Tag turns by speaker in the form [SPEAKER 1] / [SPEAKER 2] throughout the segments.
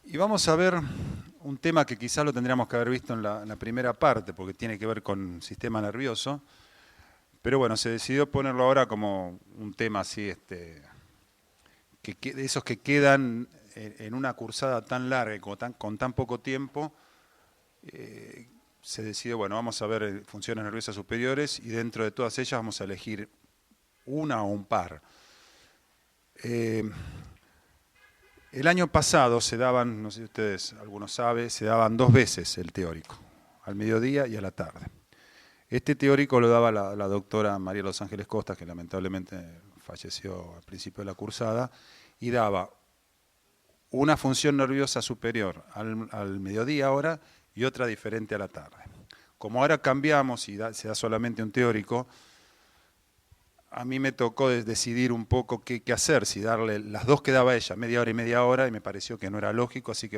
[SPEAKER 1] Y vamos a ver un tema que quizás lo tendríamos que haber visto en la primera parte, porque tiene que ver con sistema nervioso, pero bueno, se decidió ponerlo ahora como un tema así, de esos que quedan en una cursada tan larga y con tan poco tiempo. Se decidió, bueno, vamos a ver funciones nerviosas superiores y dentro de todas ellas vamos a elegir una o un par. El año pasado se daban, no sé si ustedes, algunos saben, se daban 2 veces el teórico, al mediodía y a la tarde. Este teórico lo daba la doctora María Los Ángeles Costas, que lamentablemente falleció al principio de la cursada, y daba una función nerviosa superior al mediodía ahora y otra diferente a la tarde. Como ahora cambiamos y se da solamente un teórico, a mí me tocó decidir un poco qué hacer, si darle las 2 que daba ella, media hora, y me pareció que no era lógico, así que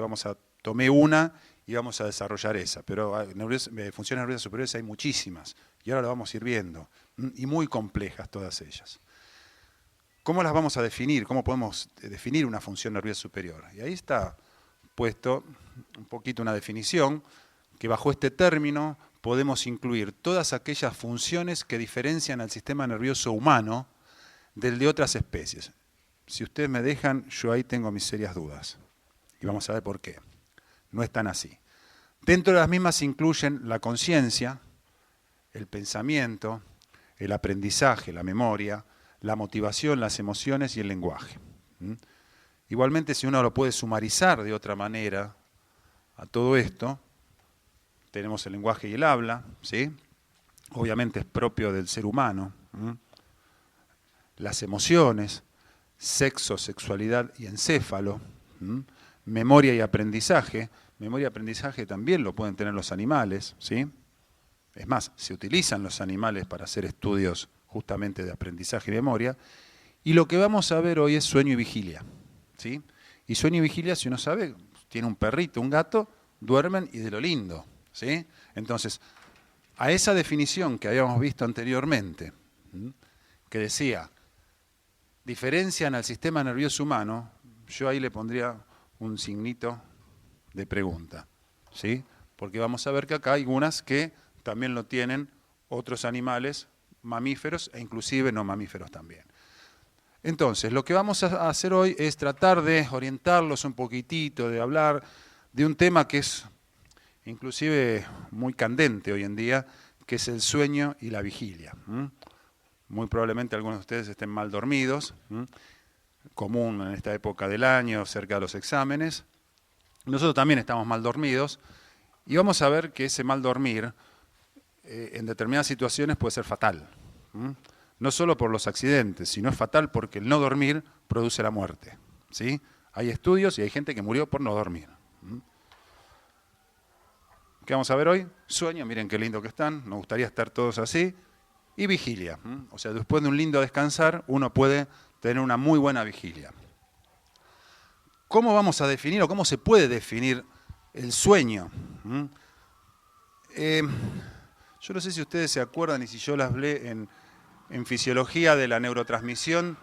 [SPEAKER 1] tomé una y vamos a desarrollar esa. Pero funciones nerviosas superiores hay muchísimas, y ahora lo vamos a ir viendo, y muy complejas todas ellas. ¿Cómo las vamos a definir? ¿Cómo podemos definir una función nerviosa superior? Y ahí está puesto un poquito una definición, que bajo este término podemos incluir todas aquellas funciones que diferencian al sistema nervioso humano del de otras especies. Si ustedes me dejan, yo ahí tengo mis serias dudas. Y vamos a ver por qué. No es tan así. Dentro de las mismas se incluyen la conciencia, el pensamiento, el aprendizaje, la memoria, la motivación, las emociones y el lenguaje. Igualmente, si uno lo puede sumarizar de otra manera a todo esto, tenemos el lenguaje y el habla, ¿sí? Obviamente es propio del ser humano. Las emociones, sexo, sexualidad y encéfalo, memoria y aprendizaje. Memoria y aprendizaje también lo pueden tener los animales, ¿sí? Es más, se utilizan los animales para hacer estudios justamente de aprendizaje y memoria. Y lo que vamos a ver hoy es sueño y vigilia, ¿sí? Y sueño y vigilia, si uno sabe, tiene un perrito, un gato, duermen y de lo lindo, ¿sí? Entonces, a esa definición que habíamos visto anteriormente, que decía, diferencian al sistema nervioso humano, yo ahí le pondría un signito de pregunta, ¿sí? Porque vamos a ver que acá hay algunas que también lo tienen otros animales, mamíferos e inclusive no mamíferos también. Entonces, lo que vamos a hacer hoy es tratar de orientarlos un poquitito, de hablar de un tema que es inclusive muy candente hoy en día, que es el sueño y la vigilia. Muy probablemente algunos de ustedes estén mal dormidos, común en esta época del año, cerca de los exámenes. Nosotros también estamos mal dormidos y vamos a ver que ese mal dormir en determinadas situaciones puede ser fatal. No solo por los accidentes, sino es fatal porque el no dormir produce la muerte, ¿sí? Hay estudios y hay gente que murió por no dormir. ¿Qué vamos a ver hoy? Sueño, miren qué lindo que están, nos gustaría estar todos así. Y vigilia, o sea, después de un lindo descansar, uno puede tener una muy buena vigilia. ¿Cómo vamos a definir o cómo se puede definir el sueño? Yo no sé si ustedes se acuerdan y si yo las hablé en fisiología de la neurotransmisión,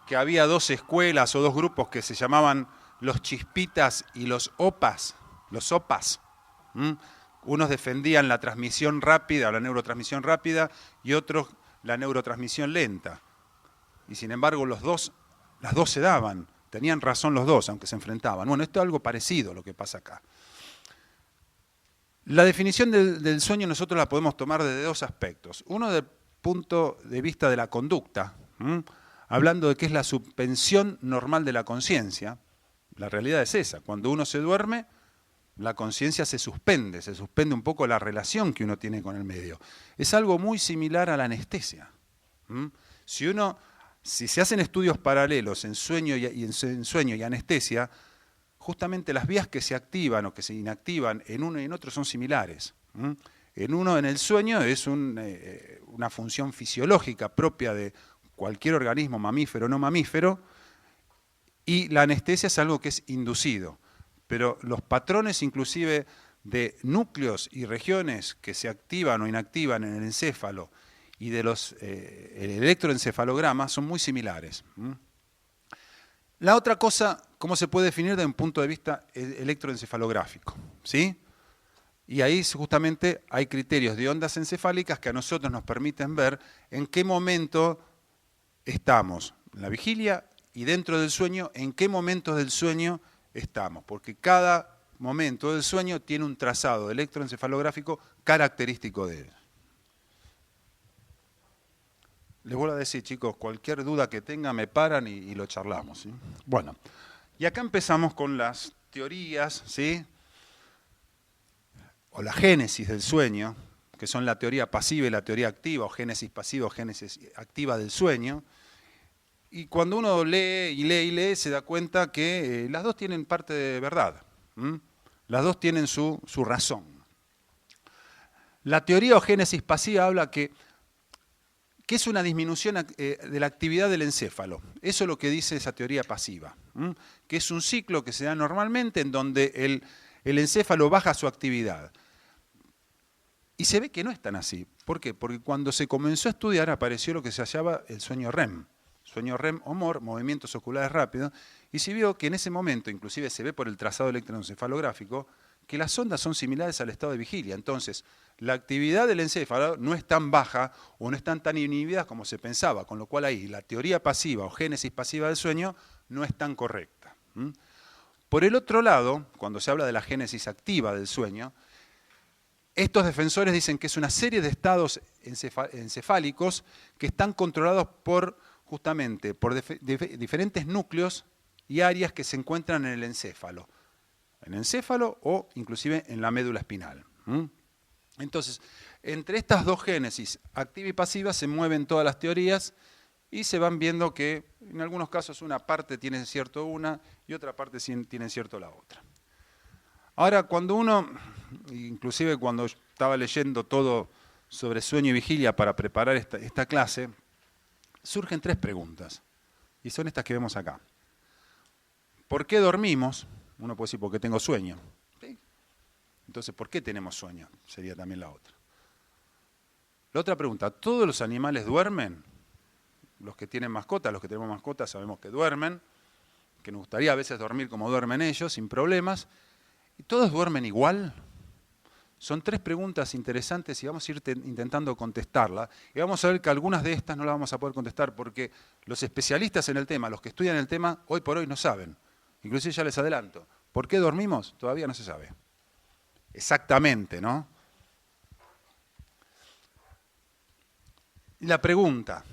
[SPEAKER 1] que había 2 escuelas o 2 grupos que se llamaban los chispitas y los opas. Unos defendían la transmisión rápida o la neurotransmisión rápida y otros la neurotransmisión lenta. Y sin embargo las dos se daban, tenían razón los dos, aunque se enfrentaban. Bueno, esto es algo parecido a lo que pasa acá. La definición del sueño nosotros la podemos tomar desde 2 aspectos. Uno del punto de vista de la conducta, hablando de qué es la suspensión normal de la conciencia. La realidad es esa, cuando uno se duerme, la conciencia se suspende un poco la relación que uno tiene con el medio. Es algo muy similar a la anestesia. Si se hacen estudios paralelos en sueño y anestesia, justamente las vías que se activan o que se inactivan en uno y en otro son similares. En el sueño es una función fisiológica propia de cualquier organismo, mamífero o no mamífero, y la anestesia es algo que es inducido. Pero los patrones inclusive de núcleos y regiones que se activan o inactivan en el encéfalo y de el electroencefalograma son muy similares. La otra cosa ¿cómo se puede definir desde un punto de vista electroencefalográfico? ¿Sí? Y ahí justamente hay criterios de ondas encefálicas que a nosotros nos permiten ver en qué momento estamos, en la vigilia y dentro del sueño, en qué momentos del sueño estamos, porque cada momento del sueño tiene un trazado electroencefalográfico característico de él. Les vuelvo a decir, chicos, cualquier duda que tengan me paran y lo charlamos, ¿sí? Bueno, y acá empezamos con las teorías, ¿sí? O la génesis del sueño, que son la teoría pasiva y la teoría activa, o génesis pasiva o génesis activa del sueño. Y cuando uno lee y lee y lee, se da cuenta que las dos tienen parte de verdad. Las dos tienen su razón. La teoría o génesis pasiva habla que es una disminución de la actividad del encéfalo. Eso es lo que dice esa teoría pasiva, que es un ciclo que se da normalmente en donde el encéfalo baja su actividad. Y se ve que no es tan así. ¿Por qué? Porque cuando se comenzó a estudiar apareció lo que se llamaba el sueño REM. Sueño REM o MOR, movimientos oculares rápidos, y se vio que en ese momento, inclusive se ve por el trazado electroencefalográfico, que las ondas son similares al estado de vigilia. Entonces, la actividad del encéfalo no es tan baja o no están tan inhibidas como se pensaba, con lo cual ahí la teoría pasiva o génesis pasiva del sueño no es tan correcta. Por el otro lado, cuando se habla de la génesis activa del sueño, estos defensores dicen que es una serie de estados encefálicos que están controlados justamente por diferentes núcleos y áreas que se encuentran en el encéfalo o inclusive en la médula espinal. Entonces, entre estas dos génesis, activa y pasiva, se mueven todas las teorías y se van viendo que en algunos casos una parte tiene cierto una y otra parte tiene cierto la otra. Ahora, cuando uno, inclusive cuando estaba leyendo todo sobre sueño y vigilia para preparar esta clase, surgen tres preguntas, y son estas que vemos acá. ¿Por qué dormimos? Uno puede decir, porque tengo sueño. ¿Sí? Entonces, ¿por qué tenemos sueño? Sería también la otra. La otra pregunta, ¿todos los animales duermen? Los que tienen mascotas, los que tenemos mascotas sabemos que duermen, que nos gustaría a veces dormir como duermen ellos, sin problemas. ¿Y todos duermen igual? Son tres preguntas interesantes y vamos a ir intentando contestarlas. Y vamos a ver que algunas de estas no las vamos a poder contestar porque los especialistas en el tema, los que estudian el tema, hoy por hoy no saben. Inclusive ya les adelanto, ¿por qué dormimos? Todavía no se sabe. Exactamente, ¿no? Y la pregunta,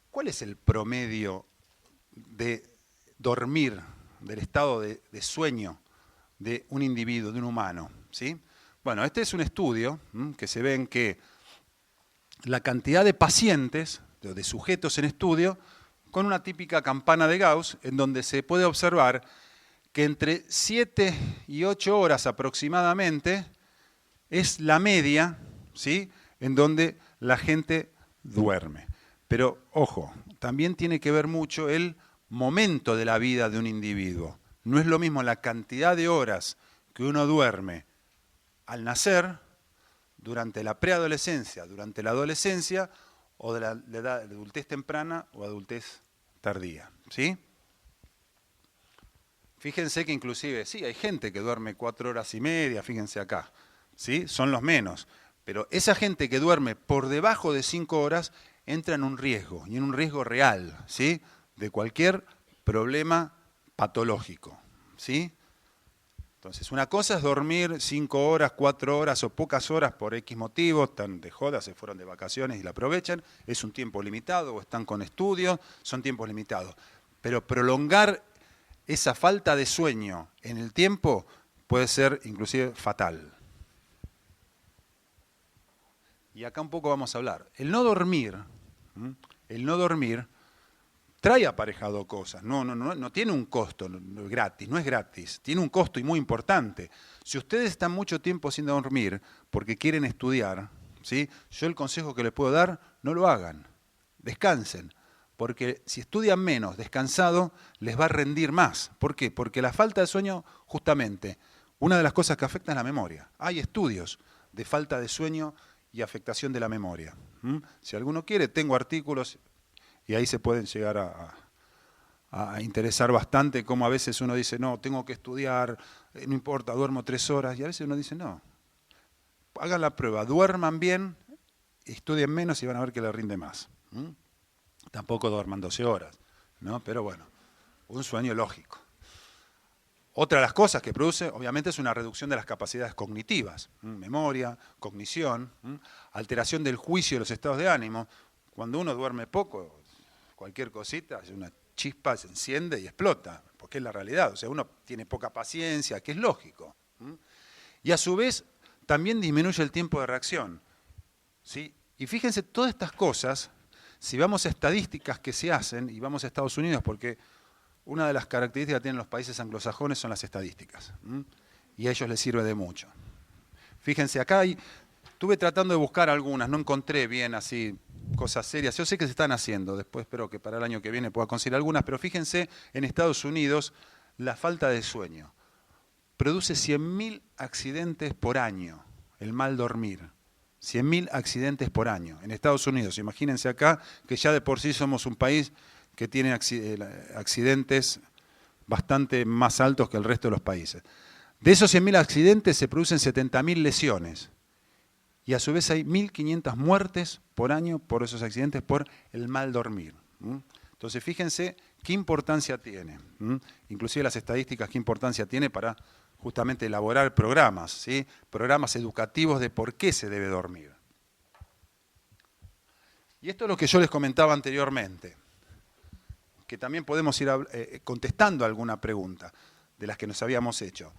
[SPEAKER 1] ¿cuál es el promedio de dormir, del estado de sueño de un individuo, de un humano? ¿Sí? Bueno, este es un estudio que se ve en que la cantidad de pacientes, de sujetos en estudio, con una típica campana de Gauss, en donde se puede observar que entre 7 y 8 horas aproximadamente es la media, ¿sí?, en donde la gente duerme. Pero, ojo, también tiene que ver mucho el momento de la vida de un individuo. No es lo mismo la cantidad de horas que uno duerme al nacer, durante la preadolescencia, durante la adolescencia, o de la edad de adultez temprana o adultez tardía. ¿Sí? Fíjense que inclusive, sí, hay gente que duerme 4 horas y media, fíjense acá, ¿sí? Son los menos. Pero esa gente que duerme por debajo de 5 horas entra en un riesgo, y en un riesgo real, ¿sí?, de cualquier problema patológico, ¿sí? Entonces, una cosa es dormir 5 horas, 4 horas o pocas horas por X motivos, están de joda, se fueron de vacaciones y la aprovechan, es un tiempo limitado, o están con estudios, son tiempos limitados. Pero prolongar esa falta de sueño en el tiempo puede ser inclusive fatal. Y acá un poco vamos a hablar. El no dormir trae aparejado cosas, no tiene un costo gratis, no es gratis, tiene un costo y muy importante. Si ustedes están mucho tiempo sin dormir porque quieren estudiar, ¿sí?, yo el consejo que les puedo dar, no lo hagan, descansen, porque si estudian menos, descansado, les va a rendir más. ¿Por qué? Porque la falta de sueño, justamente, una de las cosas que afecta es la memoria. Hay estudios de falta de sueño y afectación de la memoria. Si alguno quiere, tengo artículos y ahí se pueden llegar a interesar bastante cómo a veces uno dice, no, tengo que estudiar, no importa, duermo 3 horas, y a veces uno dice, no, hagan la prueba, duerman bien, estudien menos y van a ver que les rinde más. Tampoco duerman 12 horas, ¿no? Pero bueno, un sueño lógico. Otra de las cosas que produce, obviamente, es una reducción de las capacidades cognitivas, memoria, cognición, alteración del juicio y los estados de ánimo. Cuando uno duerme poco, cualquier cosita, una chispa se enciende y explota, porque es la realidad. O sea, uno tiene poca paciencia, que es lógico. Y a su vez, también disminuye el tiempo de reacción. ¿Sí? Y fíjense, todas estas cosas, si vamos a estadísticas que se hacen, y vamos a Estados Unidos, porque una de las características que tienen los países anglosajones son las estadísticas. Y a ellos les sirve de mucho. Fíjense, acá estuve tratando de buscar algunas, no encontré bien así cosas serias. Yo sé que se están haciendo, después espero que para el año que viene pueda conseguir algunas, pero fíjense, en Estados Unidos, la falta de sueño produce 100.000 accidentes por año, el mal dormir. 100.000 accidentes por año en Estados Unidos. Imagínense acá que ya de por sí somos un país que tiene accidentes bastante más altos que el resto de los países. De esos 100.000 accidentes se producen 70.000 lesiones. Y a su vez hay 1.500 muertes por año por esos accidentes por el mal dormir. Entonces fíjense qué importancia tiene. Inclusive las estadísticas, qué importancia tiene para justamente elaborar programas, ¿sí? Programas educativos de por qué se debe dormir. Y esto es lo que yo les comentaba anteriormente, que también podemos ir contestando alguna pregunta de las que nos habíamos hecho.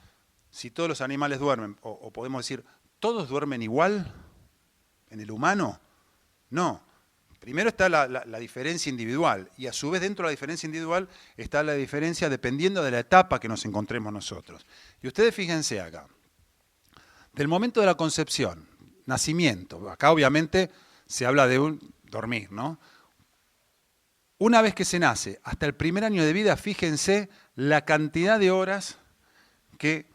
[SPEAKER 1] Si todos los animales duermen, o podemos decir, ¿todos duermen igual en el humano? No. Primero está la diferencia individual, y a su vez dentro de la diferencia individual está la diferencia dependiendo de la etapa que nos encontremos nosotros. Y ustedes fíjense acá, del momento de la concepción, nacimiento, acá obviamente se habla de un dormir, ¿no? Una vez que se nace, hasta el primer año de vida, fíjense la cantidad de horas que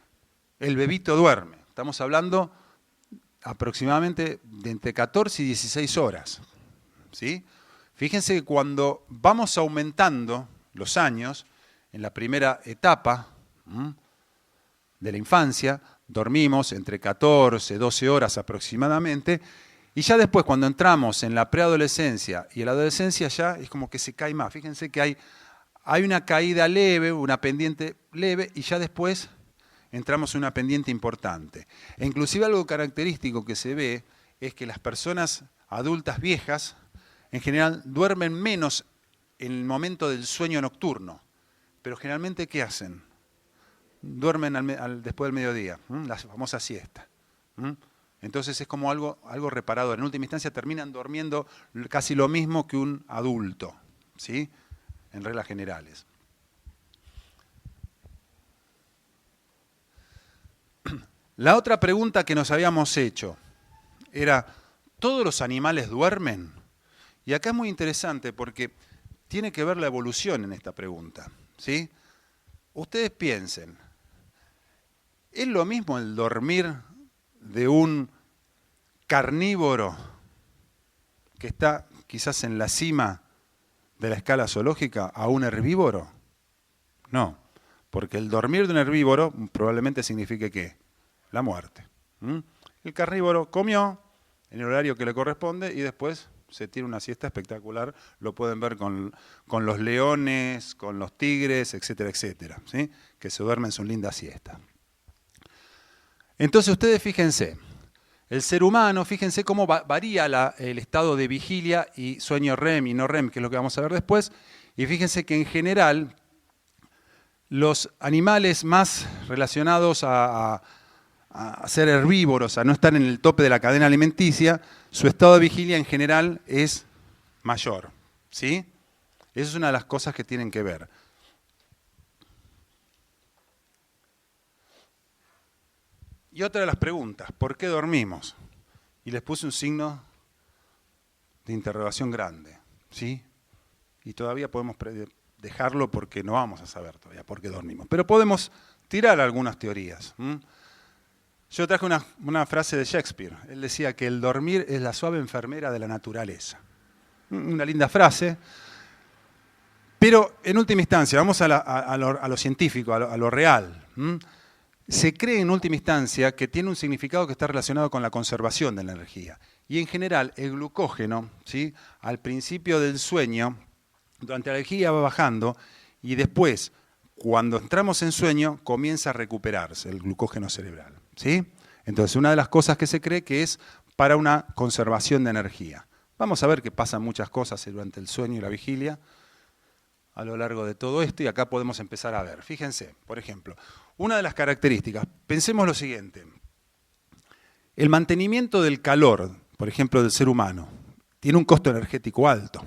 [SPEAKER 1] el bebito duerme. Estamos hablando aproximadamente de entre 14 y 16 horas. ¿Sí? Fíjense que cuando vamos aumentando los años, en la primera etapa de la infancia, dormimos entre 14 y 12 horas aproximadamente, y ya después cuando entramos en la preadolescencia y en la adolescencia ya es como que se cae más. Fíjense que hay una caída leve, una pendiente leve, y ya después entramos en una pendiente importante. E inclusive algo característico que se ve es que las personas adultas viejas en general duermen menos en el momento del sueño nocturno, pero generalmente ¿qué hacen? Duermen después del mediodía, la famosa siesta. Entonces es como algo reparador. En última instancia terminan durmiendo casi lo mismo que un adulto, ¿sí? En reglas generales. La otra pregunta que nos habíamos hecho era, ¿todos los animales duermen? Y acá es muy interesante porque tiene que ver la evolución en esta pregunta, ¿sí? Ustedes piensen, ¿es lo mismo el dormir de un carnívoro que está quizás en la cima de la escala zoológica a un herbívoro? No, porque el dormir de un herbívoro probablemente signifique ¿qué? La muerte. El carnívoro comió en el horario que le corresponde y después se tiene una siesta espectacular, lo pueden ver con los leones, con los tigres, etcétera, etcétera, ¿sí? Que se duermen su linda siesta. Entonces ustedes fíjense, el ser humano, fíjense cómo varía el estado de vigilia y sueño REM y no REM, que es lo que vamos a ver después, y fíjense que en general los animales más relacionados a ser herbívoros, a no estar en el tope de la cadena alimenticia, su estado de vigilia en general es mayor, ¿sí? Esa es una de las cosas que tienen que ver. Y otra de las preguntas, ¿por qué dormimos? Y les puse un signo de interrogación grande, ¿sí? Y todavía podemos dejarlo porque no vamos a saber todavía por qué dormimos. Pero podemos tirar algunas teorías. Yo traje una frase de Shakespeare. Él decía que el dormir es la suave enfermera de la naturaleza. Una linda frase, Pero en última instancia, vamos a lo científico, a lo real. Se cree en última instancia que tiene un significado que está relacionado con la conservación de la energía. Y en general, el glucógeno, ¿sí?, al principio del sueño, durante la energía va bajando y después, cuando entramos en sueño, comienza a recuperarse el glucógeno cerebral, ¿sí? Entonces, una de las cosas que se cree que es para una conservación de energía. Vamos a ver que pasan muchas cosas durante el sueño y la vigilia a lo largo de todo esto, y acá podemos empezar a ver. Fíjense, por ejemplo, una de las características, pensemos lo siguiente, el mantenimiento del calor, por ejemplo, del ser humano, tiene un costo energético alto,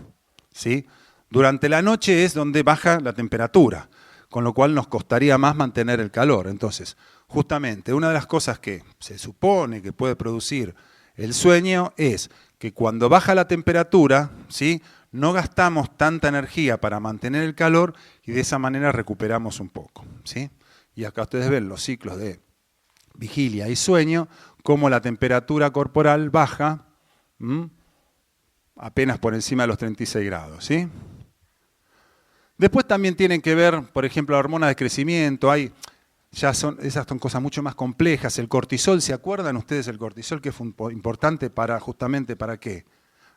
[SPEAKER 1] ¿sí? Durante la noche es donde baja la temperatura, con lo cual nos costaría más mantener el calor. Entonces, justamente, una de las cosas que se supone que puede producir el sueño es que cuando baja la temperatura, ¿sí?, no gastamos tanta energía para mantener el calor y de esa manera recuperamos un poco, ¿sí? Y acá ustedes ven los ciclos de vigilia y sueño, cómo la temperatura corporal baja apenas por encima de los 36 grados, ¿sí? Después también tienen que ver, por ejemplo, la hormona de crecimiento. Esas son cosas mucho más complejas. El cortisol, ¿se acuerdan ustedes el cortisol que fue importante justamente para qué?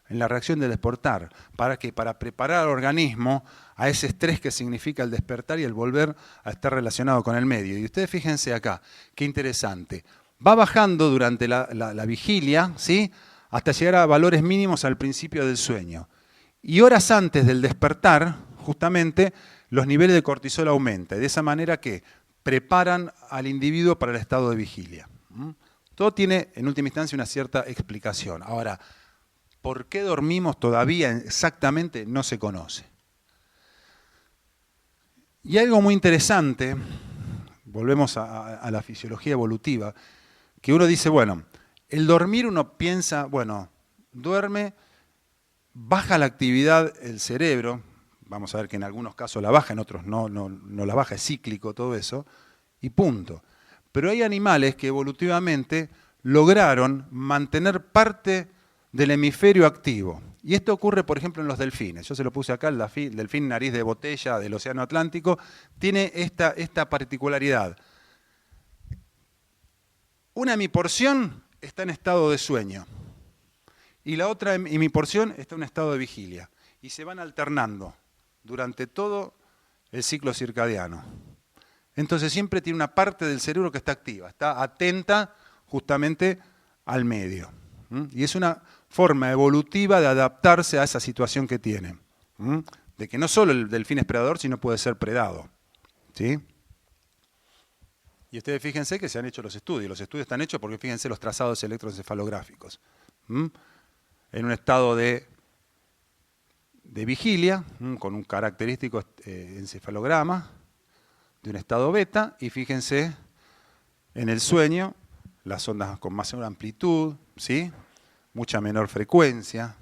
[SPEAKER 1] En la reacción del despertar. ¿Para qué? Para preparar al organismo a ese estrés que significa el despertar y el volver a estar relacionado con el medio. Y ustedes fíjense acá, qué interesante. Va bajando durante la vigilia, ¿sí?, hasta llegar a valores mínimos al principio del sueño. Y horas antes del despertar, justamente, los niveles de cortisol aumentan. Y de esa manera que preparan al individuo para el estado de vigilia. Todo tiene, en última instancia, una cierta explicación. Ahora, ¿por qué dormimos todavía exactamente? No se conoce. Y algo muy interesante, volvemos a la fisiología evolutiva, que uno dice, bueno, el dormir uno piensa, bueno, duerme, baja la actividad del cerebro, vamos a ver que en algunos casos la baja, en otros no la baja, es cíclico todo eso, y punto. Pero hay animales que evolutivamente lograron mantener parte del hemisferio activo. Y esto ocurre, por ejemplo, en los delfines. Yo se lo puse acá, el delfín nariz de botella del Océano Atlántico, tiene esta particularidad. Una hemiporción está en estado de sueño y la otra hemiporción está en estado de vigilia. Y se van alternando durante todo el ciclo circadiano. Entonces siempre tiene una parte del cerebro que está activa, está atenta justamente al medio. Y es una forma evolutiva de adaptarse a esa situación que tiene. De que no solo el delfín es predador, sino puede ser predado. ¿Sí? Y ustedes fíjense que se han hecho los estudios. Los estudios están hechos porque fíjense los trazados electroencefalográficos. En un estado de vigilia, con un característico encefalograma de un estado beta, y fíjense en el sueño, las ondas con más amplitud, ¿sí?, mucha menor frecuencia.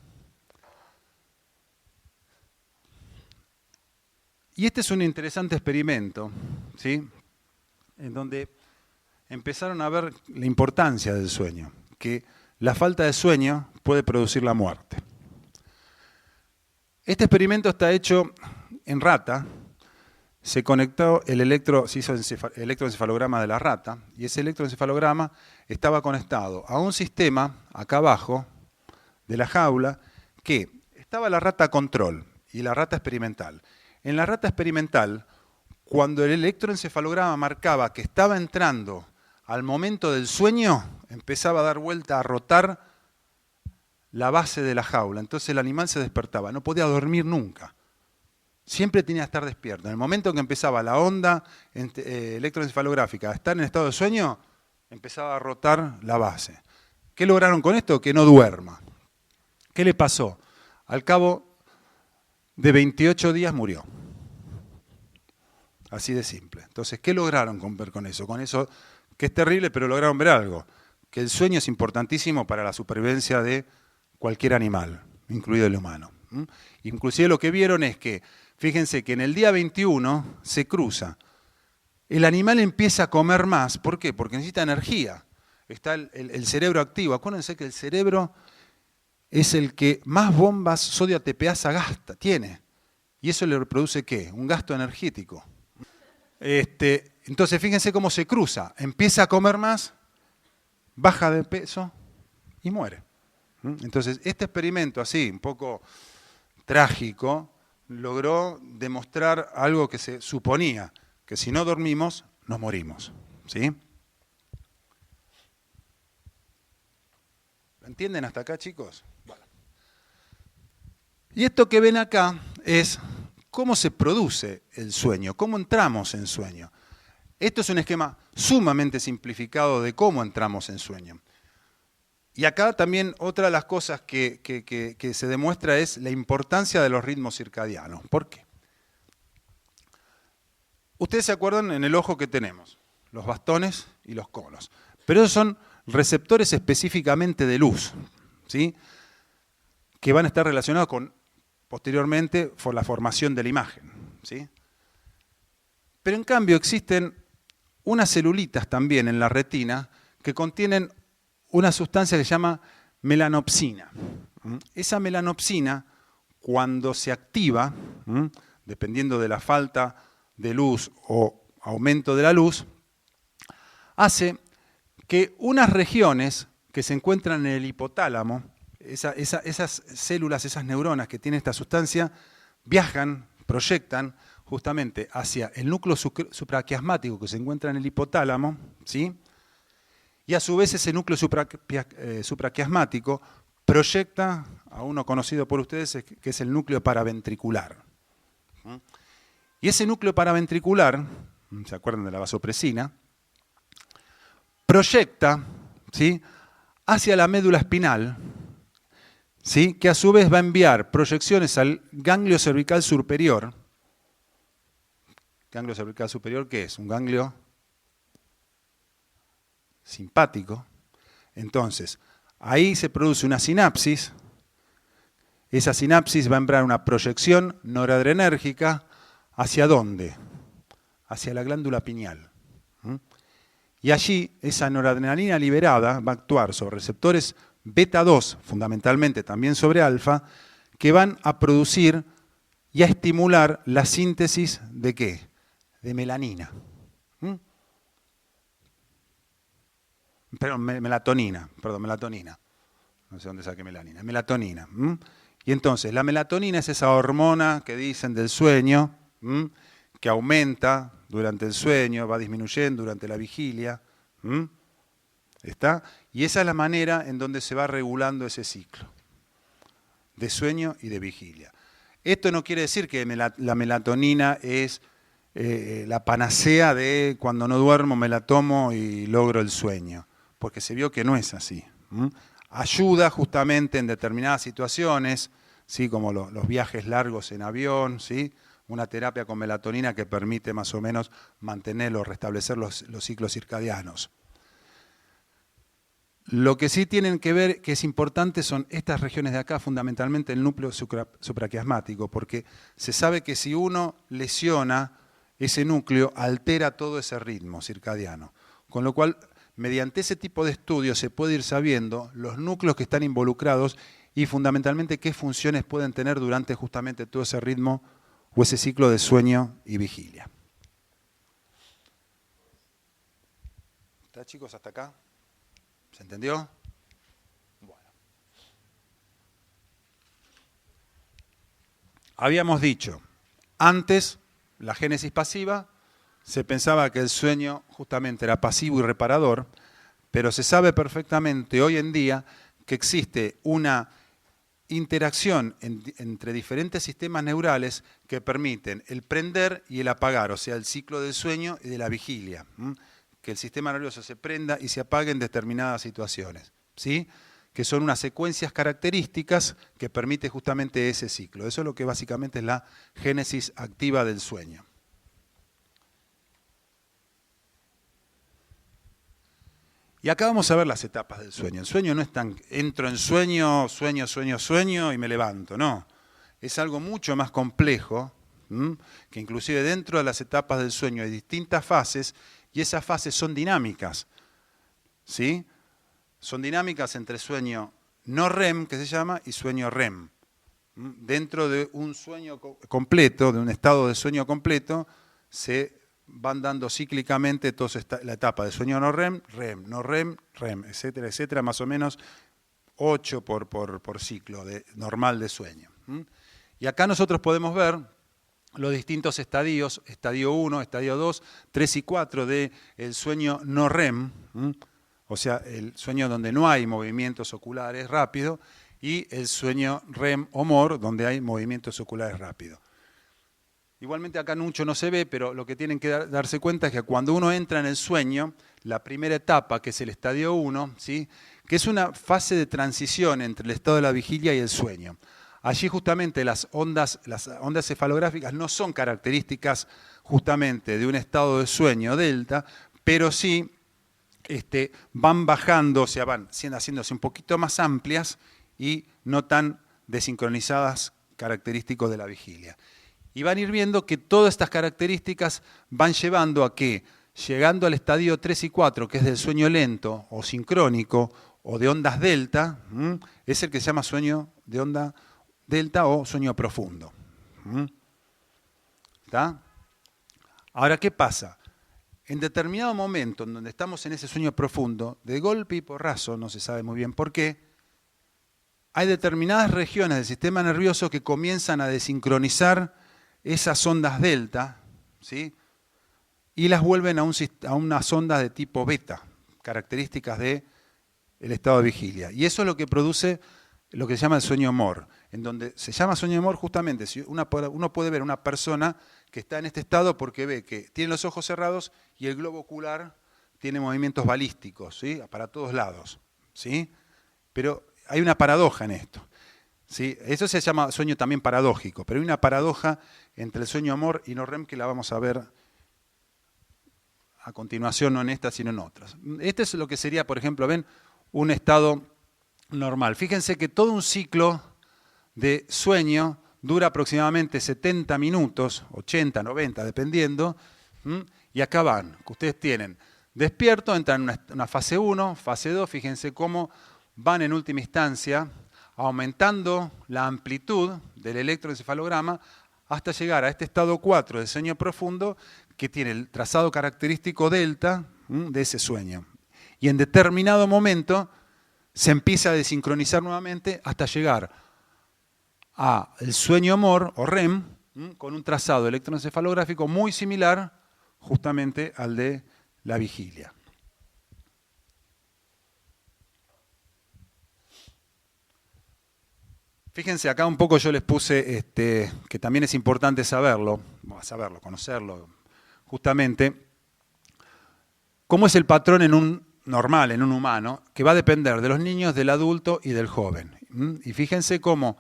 [SPEAKER 1] Y este es un interesante experimento, ¿sí?, en donde empezaron a ver la importancia del sueño, que la falta de sueño puede producir la muerte. Este experimento está hecho en rata, se conectó se hizo el electroencefalograma de la rata, y ese electroencefalograma estaba conectado a un sistema, acá abajo, de la jaula, que estaba la rata control y la rata experimental. En la rata experimental, cuando el electroencefalograma marcaba que estaba entrando al momento del sueño, empezaba a dar vuelta, a rotar la base de la jaula. Entonces el animal se despertaba, no podía dormir nunca. Siempre tenía que estar despierto. En el momento que empezaba la onda electroencefalográfica a estar en estado de sueño, empezaba a rotar la base. ¿Qué lograron con esto? Que no duerma. ¿Qué le pasó? Al cabo de 28 días murió. Así de simple. Entonces, ¿qué lograron ver con eso? Con eso, que es terrible, pero lograron ver algo. Que el sueño es importantísimo para la supervivencia de cualquier animal, incluido el humano. Inclusive lo que vieron es que, fíjense que en el día 21 se cruza. El animal empieza a comer más. ¿Por qué? Porque necesita energía. Está el cerebro activo. Acuérdense que el cerebro es el que más bombas sodio ATPasa tiene. ¿Y eso le produce qué? Un gasto energético. Entonces, fíjense cómo se cruza. Empieza a comer más, baja de peso y muere. Entonces, este experimento así, un poco trágico, logró demostrar algo que se suponía, que si no dormimos, nos morimos. ¿Sí? ¿Entienden hasta acá, chicos? Bueno. Y esto que ven acá es cómo se produce el sueño, cómo entramos en sueño. Esto es un esquema sumamente simplificado de cómo entramos en sueño. Y acá también otra de las cosas que se demuestra es la importancia de los ritmos circadianos. ¿Por qué? Ustedes se acuerdan en el ojo que tenemos, los bastones y los conos. Pero esos son receptores específicamente de luz, ¿sí? Que van a estar relacionados con, posteriormente, por la formación de la imagen, ¿sí? Pero en cambio existen unas celulitas también en la retina que contienen una sustancia que se llama melanopsina. Esa melanopsina, cuando se activa, dependiendo de la falta de luz o aumento de la luz, hace que unas regiones que se encuentran en el hipotálamo, esas células, esas neuronas que tienen esta sustancia, viajan, proyectan justamente hacia el núcleo supraquiasmático que se encuentra en el hipotálamo, ¿sí? Y a su vez ese núcleo supraquiasmático proyecta a uno conocido por ustedes, que es el núcleo paraventricular. Y ese núcleo paraventricular, ¿se acuerdan de la vasopresina? Proyecta, ¿sí?, hacia la médula espinal, ¿sí?, que a su vez va a enviar proyecciones al ganglio cervical superior. ¿Ganglio cervical superior qué es? Un ganglio simpático. Entonces, ahí se produce una sinapsis. Esa sinapsis va a enviar una proyección noradrenérgica. ¿Hacia dónde? Hacia la glándula pineal. Y allí esa noradrenalina liberada va a actuar sobre receptores beta 2, fundamentalmente también sobre alfa, que van a producir y a estimular la síntesis ¿de qué? De melanina. Melatonina. No sé dónde saqué melanina. Melatonina. Y entonces, la melatonina es esa hormona que dicen del sueño, que aumenta durante el sueño, va disminuyendo durante la vigilia. ¿Está? Y esa es la manera en donde se va regulando ese ciclo de sueño y de vigilia. Esto no quiere decir que la melatonina es la panacea de cuando no duermo me la tomo y logro el sueño, porque se vio que no es así. Ayuda justamente en determinadas situaciones, ¿sí?, como los viajes largos en avión, ¿sí?, una terapia con melatonina que permite más o menos mantener o restablecer los ciclos circadianos. Lo que sí tienen que ver, que es importante, son estas regiones de acá, fundamentalmente el núcleo supraquiasmático, porque se sabe que si uno lesiona ese núcleo, altera todo ese ritmo circadiano. Con lo cual, mediante ese tipo de estudios se puede ir sabiendo los núcleos que están involucrados y fundamentalmente qué funciones pueden tener durante justamente todo ese ritmo o ese ciclo de sueño y vigilia. ¿Está, chicos, hasta acá? ¿Se entendió? Bueno. Habíamos dicho, antes, la génesis pasiva, se pensaba que el sueño justamente era pasivo y reparador, pero se sabe perfectamente hoy en día que existe una interacción entre diferentes sistemas neurales que permiten el prender y el apagar, o sea, el ciclo del sueño y de la vigilia. Que el sistema nervioso se prenda y se apague en determinadas situaciones, ¿sí?, que son unas secuencias características que permite justamente ese ciclo. Eso es lo que básicamente es la génesis activa del sueño. Y acá vamos a ver las etapas del sueño. El sueño no es tan, entro en sueño, sueño y me levanto, no. Es algo mucho más complejo, que inclusive dentro de las etapas del sueño hay distintas fases y esas fases son dinámicas, ¿sí? Son dinámicas entre sueño no REM, que se llama, y sueño REM. Dentro de un sueño completo, de un estado de sueño completo, se van dando cíclicamente toda la etapa de sueño no REM, REM, no REM, REM, etcétera, etcétera, más o menos 8 por ciclo normal de sueño. Y acá nosotros podemos ver los distintos estadios, estadio 1, estadio 2, 3 y 4 del sueño no REM, o sea, el sueño donde no hay movimientos oculares rápidos, y el sueño REM o MOR, donde hay movimientos oculares rápidos. Igualmente acá mucho no se ve, pero lo que tienen que darse cuenta es que cuando uno entra en el sueño, la primera etapa, que es el estadio 1, ¿sí?, que es una fase de transición entre el estado de la vigilia y el sueño. Allí justamente las ondas cefalográficas no son características justamente de un estado de sueño delta, pero sí van bajando, o sea, van haciéndose un poquito más amplias y no tan desincronizadas, característicos de la vigilia. Y van a ir viendo que todas estas características van llevando a que, llegando al estadio 3 y 4, que es del sueño lento o sincrónico o de ondas delta, es el que se llama sueño de onda delta o sueño profundo. ¿Está? Ahora, ¿qué pasa? En determinado momento en donde estamos en ese sueño profundo, de golpe y porrazo, no se sabe muy bien por qué, hay determinadas regiones del sistema nervioso que comienzan a desincronizar esas ondas delta, ¿sí?, y las vuelven a unas ondas de tipo beta, características del estado de vigilia. Y eso es lo que produce lo que se llama el sueño MOR, en donde se llama sueño MOR justamente, si uno puede ver a una persona que está en este estado porque ve que tiene los ojos cerrados y el globo ocular tiene movimientos balísticos, ¿sí?, para todos lados, ¿sí? Pero hay una paradoja en esto. ¿Sí? Eso se llama sueño también paradójico, pero hay una paradoja entre el sueño MOR y no REM que la vamos a ver a continuación, no en esta, sino en otras. Este es lo que sería, por ejemplo, ven, un estado normal. Fíjense que todo un ciclo de sueño dura aproximadamente 70 minutos, 80, 90, dependiendo, y acá van, que ustedes tienen despierto, entran en una fase 1, fase 2, fíjense cómo van en última instancia aumentando la amplitud del electroencefalograma hasta llegar a este estado 4 de sueño profundo que tiene el trazado característico delta de ese sueño. Y en determinado momento se empieza a desincronizar nuevamente hasta llegar al sueño MOR o REM con un trazado electroencefalográfico muy similar justamente al de la vigilia. Fíjense, acá un poco yo les puse que también es importante saberlo, conocerlo, justamente, cómo es el patrón en un normal, en un humano, que va a depender de los niños, del adulto y del joven. Y fíjense cómo,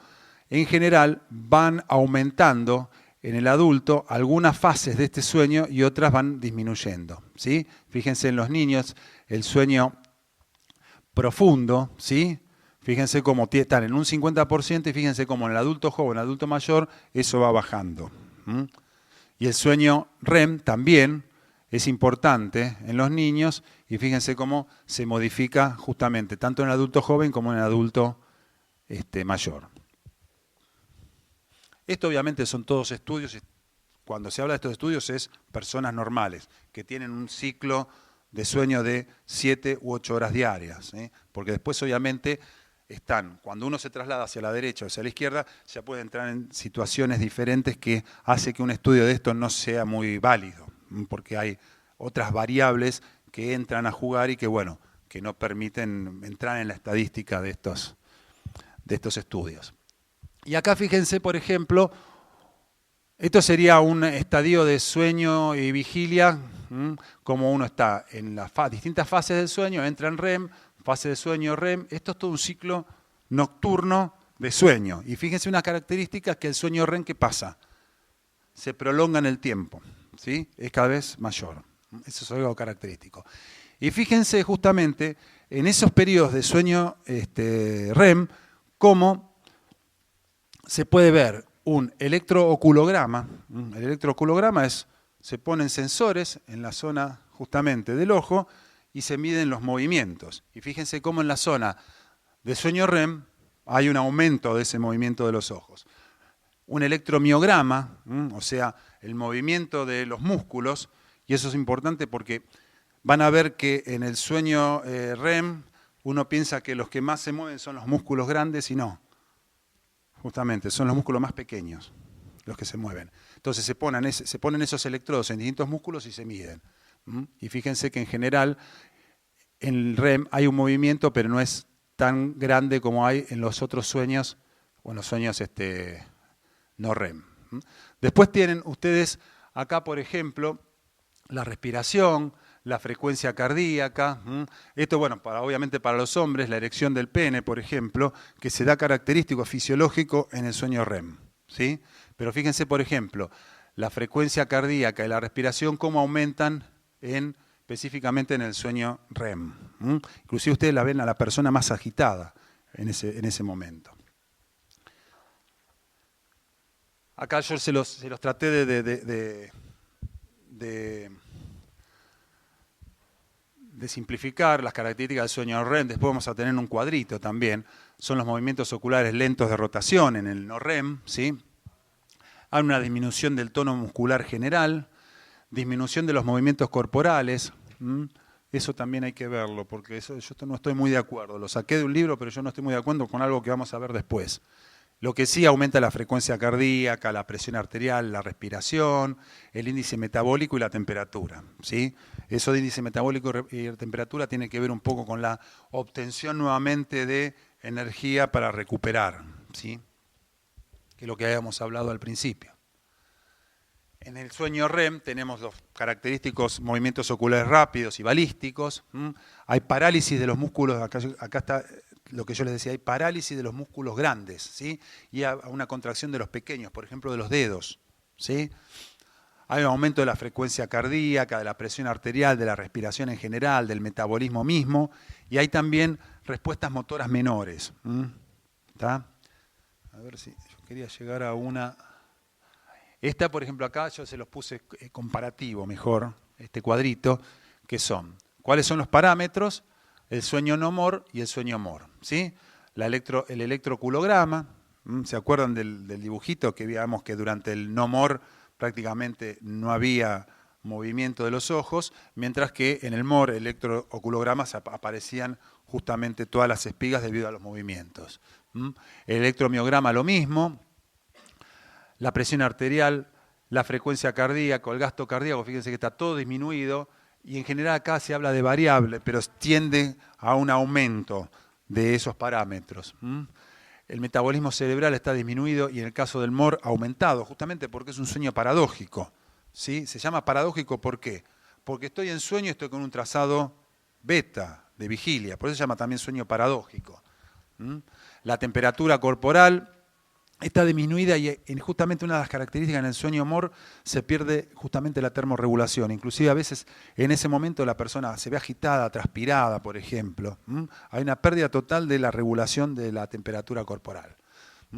[SPEAKER 1] en general, van aumentando en el adulto algunas fases de este sueño y otras van disminuyendo, ¿sí? Fíjense en los niños, el sueño profundo, ¿sí?, fíjense cómo están en un 50% y fíjense cómo en el adulto joven, adulto mayor, eso va bajando. Y el sueño REM también es importante en los niños y fíjense cómo se modifica justamente tanto en el adulto joven como en el adulto mayor. Esto obviamente son todos estudios, y cuando se habla de estos estudios es personas normales, que tienen un ciclo de sueño de 7 u 8 horas diarias, ¿sí? Porque después obviamente cuando uno se traslada hacia la derecha o hacia la izquierda, ya puede entrar en situaciones diferentes que hace que un estudio de esto no sea muy válido, porque hay otras variables que entran a jugar y que, bueno, que no permiten entrar en la estadística de estos estudios. Y acá fíjense, por ejemplo, esto sería un estadio de sueño y vigilia, como uno está en las distintas fases del sueño, entra en REM, fase de sueño REM, esto es todo un ciclo nocturno de sueño. Y fíjense una característica que el sueño REM, ¿qué pasa? Se prolonga en el tiempo, ¿sí? Es cada vez mayor. Eso es algo característico. Y fíjense justamente en esos periodos de sueño REM, cómo se puede ver un electrooculograma. El electrooculograma se ponen sensores en la zona justamente del ojo, y se miden los movimientos. Y fíjense cómo en la zona de sueño REM hay un aumento de ese movimiento de los ojos. Un electromiograma, o sea, el movimiento de los músculos, y eso es importante porque van a ver que en el sueño REM uno piensa que los que más se mueven son los músculos grandes y no. Justamente, son los músculos más pequeños los que se mueven. Entonces se ponen esos electrodos en distintos músculos y se miden. Y fíjense que en general en el REM hay un movimiento, pero no es tan grande como hay en los otros sueños, o en los sueños no REM. Después tienen ustedes acá, por ejemplo, la respiración, la frecuencia cardíaca. Esto, bueno, obviamente para los hombres, la erección del pene, por ejemplo, que se da característico fisiológico en el sueño REM. ¿Sí? Pero fíjense, por ejemplo, la frecuencia cardíaca y la respiración, cómo aumentan específicamente en el sueño REM. Inclusive ustedes la ven a la persona más agitada en ese momento. Acá yo se los traté de simplificar las características del sueño REM. Después vamos a tener un cuadrito también. Son los movimientos oculares lentos de rotación en el no REM, ¿sí? Hay una disminución del tono muscular general, disminución de los movimientos corporales. Eso también hay que verlo, porque yo no estoy muy de acuerdo. Lo saqué de un libro, pero yo no estoy muy de acuerdo con algo que vamos a ver después. Lo que sí aumenta la frecuencia cardíaca, la presión arterial, la respiración, el índice metabólico y la temperatura, ¿sí? Eso de índice metabólico y temperatura tiene que ver un poco con la obtención nuevamente de energía para recuperar, ¿sí? Que es lo que habíamos hablado al principio. En el sueño REM tenemos los característicos movimientos oculares rápidos y balísticos. Hay parálisis de los músculos, acá está lo que yo les decía, hay parálisis de los músculos grandes, ¿sí? Y hay una contracción de los pequeños, por ejemplo de los dedos, ¿sí? Hay un aumento de la frecuencia cardíaca, de la presión arterial, de la respiración en general, del metabolismo mismo, y hay también respuestas motoras menores. ¿Está? A ver si yo quería llegar a una... Esta, por ejemplo, acá yo se los puse comparativo mejor, este cuadrito, que son, ¿cuáles son los parámetros? El sueño no MOR y el sueño MOR, ¿sí? El electroculograma, ¿se acuerdan del dibujito que veíamos que durante el no MOR prácticamente no había movimiento de los ojos, mientras que en el MOR, el electrooculograma, aparecían justamente todas las espigas debido a los movimientos. El electromiograma lo mismo, la presión arterial, la frecuencia cardíaca, el gasto cardíaco, fíjense que está todo disminuido, y en general acá se habla de variable, pero tiende a un aumento de esos parámetros. El metabolismo cerebral está disminuido y en el caso del MOR aumentado, justamente porque es un sueño paradójico, ¿sí? Se llama paradójico, ¿por qué? Porque estoy en sueño y estoy con un trazado beta de vigilia, por eso se llama también sueño paradójico. La temperatura corporal está disminuida y justamente una de las características en el sueño MOR se pierde justamente la termorregulación. Inclusive a veces en ese momento la persona se ve agitada, transpirada, por ejemplo. Hay una pérdida total de la regulación de la temperatura corporal.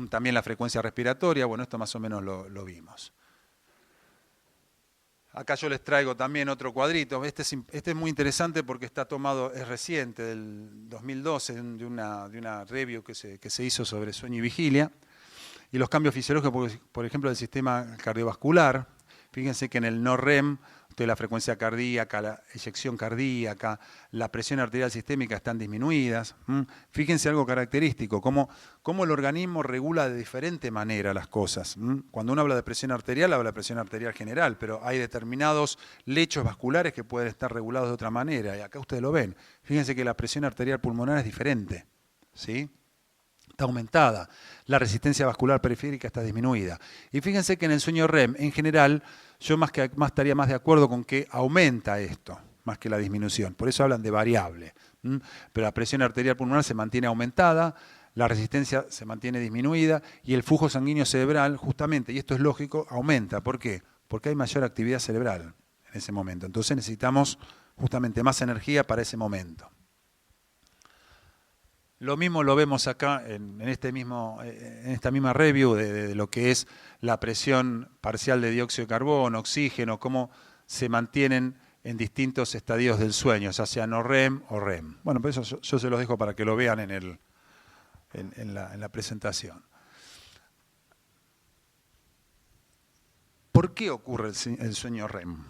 [SPEAKER 1] También la frecuencia respiratoria, bueno, esto más o menos lo vimos. Acá yo les traigo también otro cuadrito. Este es muy interesante porque está tomado, es reciente, del 2012, de una review que se hizo sobre sueño y vigilia. Y los cambios fisiológicos, por ejemplo, del sistema cardiovascular. Fíjense que en el no REM, la frecuencia cardíaca, la eyección cardíaca, la presión arterial sistémica están disminuidas. Fíjense algo característico, cómo el organismo regula de diferente manera las cosas. Cuando uno habla de presión arterial, habla de presión arterial general, pero hay determinados lechos vasculares que pueden estar regulados de otra manera. Y acá ustedes lo ven. Fíjense que la presión arterial pulmonar es diferente, ¿sí? Está aumentada, la resistencia vascular periférica está disminuida. Y fíjense que en el sueño REM, en general, yo estaría más de acuerdo con que aumenta esto, más que la disminución. Por eso hablan de variable. Pero la presión arterial pulmonar se mantiene aumentada, la resistencia se mantiene disminuida y el flujo sanguíneo cerebral, justamente, y esto es lógico, aumenta. ¿Por qué? Porque hay mayor actividad cerebral en ese momento. Entonces necesitamos justamente más energía para ese momento. Lo mismo lo vemos acá en esta misma review de lo que es la presión parcial de dióxido de carbono, oxígeno, cómo se mantienen en distintos estadios del sueño, ya sea no REM o REM. Bueno, pues eso yo se los dejo para que lo vean en en la presentación. ¿Por qué ocurre el sueño REM?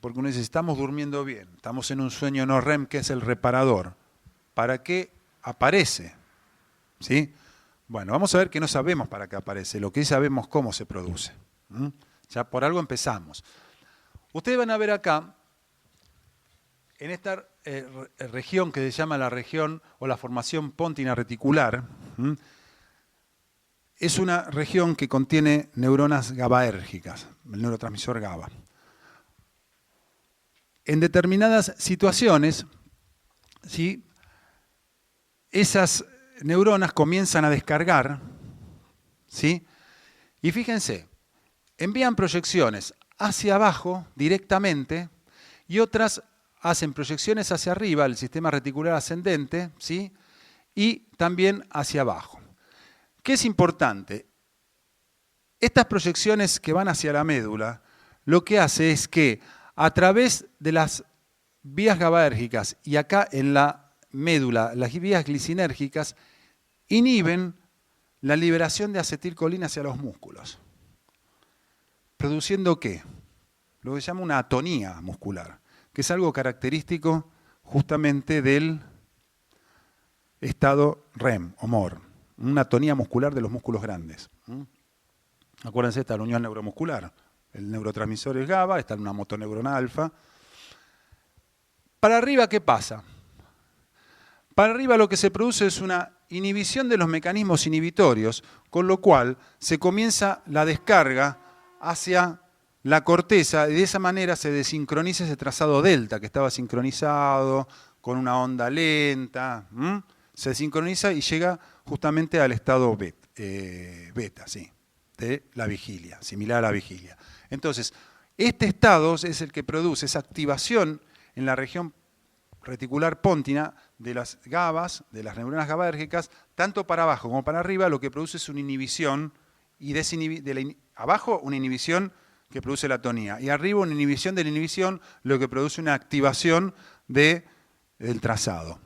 [SPEAKER 1] Porque uno dice, estamos durmiendo bien, estamos en un sueño no REM que es el reparador. ¿Para qué aparece? ¿Sí? Bueno, vamos a ver que no sabemos para qué aparece, lo que sí sabemos cómo se produce. Ya por algo empezamos. Ustedes van a ver acá, en esta región que se llama la región o la formación póntina reticular, es una región que contiene neuronas GABAérgicas, el neurotransmisor GABA. En determinadas situaciones, ¿sí?, esas neuronas comienzan a descargar, ¿sí? Y fíjense, envían proyecciones hacia abajo directamente y otras hacen proyecciones hacia arriba, el sistema reticular ascendente, ¿sí?, y también hacia abajo. ¿Qué es importante? Estas proyecciones que van hacia la médula, lo que hace es que a través de las vías GABAérgicas y acá en la médula, las vías glicinérgicas, inhiben la liberación de acetilcolina hacia los músculos. ¿Produciendo qué? Lo que se llama una atonía muscular, que es algo característico justamente del estado REM o MOR. Una atonía muscular de los músculos grandes. Acuérdense, está la unión neuromuscular. El neurotransmisor es GABA, está en una motoneurona alfa. Para arriba, ¿qué pasa? Para arriba lo que se produce es una inhibición de los mecanismos inhibitorios, con lo cual se comienza la descarga hacia la corteza y de esa manera se desincroniza ese trazado delta que estaba sincronizado con una onda lenta. Se sincroniza y llega justamente al estado beta, sí, de la vigilia, similar a la vigilia. Entonces, este estado es el que produce esa activación en la región reticular póntina de las GABAs, de las neuronas GABAérgicas, tanto para abajo como para arriba, lo que produce es una inhibición, y abajo una inhibición que produce la atonía, y arriba una inhibición de la inhibición, lo que produce una activación del trazado.